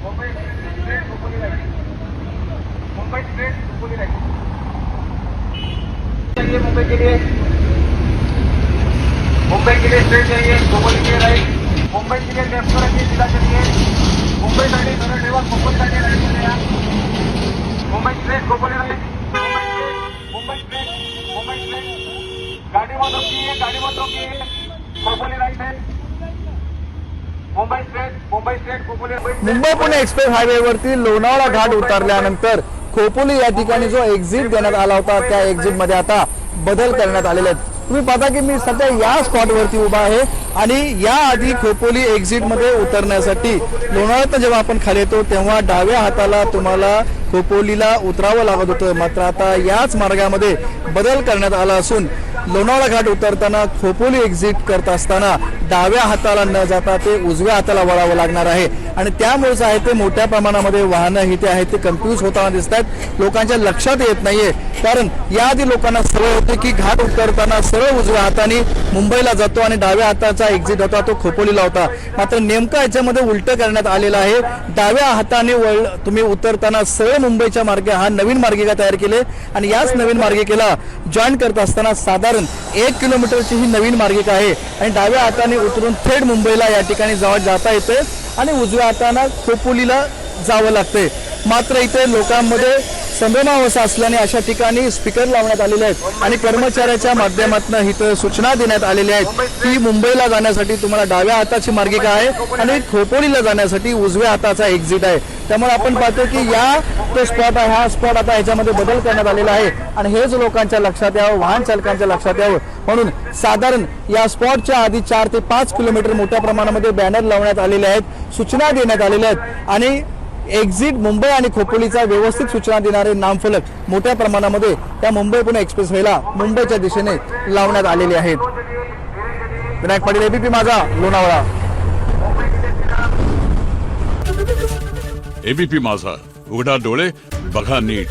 Mumbai straight Khopoli line, Mumbai straight Khopoli line चाहिए। मुंबई के लिए straight चाहिए, खोपोली के लिए राइट। मुंबई के लिए लेफ्ट पर रखिए, सीधा चलिए। मुंबई साठी सरळ ठेवा, खोपोली साठी राइट मध्ये या। Mumbai straight Khopoli right, Mumbai straight गाड़ी मत रोकिए, खोपोली राइट है। मुंबई स्ट्रेट खोपोली। मुंबई पुणे एक्सप्रेस हायवेवरती लोणावळा घाट उतरल्यानंतर खोपोली या ठिकाणी जो एक्झिट देण्यात आला होता त्या एक्झिट मध्ये आता बदल करण्यात आलेले आहेत। तुम्ही पाहता की मी सध्या या स्पॉटवरती उभा आहे आणि या आधी खोपोली एक्झिट मध्ये उतरण्यासाठी लोणावळ्यात जेव्हा आपण खाली येतो तेव्हा डाव्या हाताला तुम्हाला खोपोलीला उतरावं लागत होतं, मात्र आता याच मार्गामध्ये बदल करण्यात आला असून लोणावळा घाट उतरताना खोपोली एक्झिट करत असताना डाव्या हाताला न जाता ते उजव्या हाताला वळावं लागणार आहे आणि त्यामुळेच आहे ते मोठ्या प्रमाणामध्ये वाहनं इथे आहेत ते कन्फ्यूज होताना दिसत आहेत। लोकांच्या लक्षात येत नाहीये, कारण याआधी लोकांना सवय होती की घाट उतरताना सरळ उजव्या हाताने मुंबईला जातो आणि डाव्या हाताचा एक्झिट होता तो खोपोलीला होता, मात्र नेमका याच्यामध्ये उलट करण्यात आलेलं आहे। डाव्या हाताने तुम्ही उतरताना सरळ मुंबईच्या मार्गे हा नवीन मार्गिका तयार केले आणि याच नवीन मार्गिकेला जॉईन करत असताना साधारण 1 किलोमीटरची ही नवीन मार्गिका आहे आणि डाव्या हाताने उतरून थेट मुंबईला या ठिकाणी जाता येते आणि उजव्या हाताने खोपोलीला जावं लागते। मात्र इथे लोकांमध्ये संभ्रमावस्था असल्याने अशा ठिकाणी स्पीकर लावण्यात आलेले आहेत आणि कर्मचाऱ्याच्या माध्यमातून इथं सूचना देण्यात आलेल्या आहेत की मुंबईला जाण्यासाठी तुम्हाला डाव्या हाताची मार्गिका आहे आणि खोपोलीला जाण्यासाठी उजव्या हाताचा एक्झिट आहे। त्यामुळे आपण पाहतो की या तो स्पॉट आहे, हा स्पॉट आता ह्याच्यामध्ये बदल करण्यात आलेला आहे आणि हेच लोकांच्या लक्षात यावं, वाहन चालकांच्या लक्षात यावं म्हणून साधारण या स्पॉटच्या आधी 4 ते 5 किलोमीटर मोठ्या प्रमाणामध्ये बॅनर लावण्यात आलेले आहेत, सूचना देण्यात आलेल्या आहेत आणि एक्झिट मुंबई आणि खोपोलीचा व्यवस्थित सूचना देणारे नामफलक मोठ्या प्रमाणामध्ये त्या मुंबई पुणे एक्सप्रेसवेला मुंबईच्या दिशेने लावण्यात आलेले आहेत। विनायक पाटील, एबीपी माझा, लोणावळा। एबीपी माझा, उघडा डोळे बघा नीट।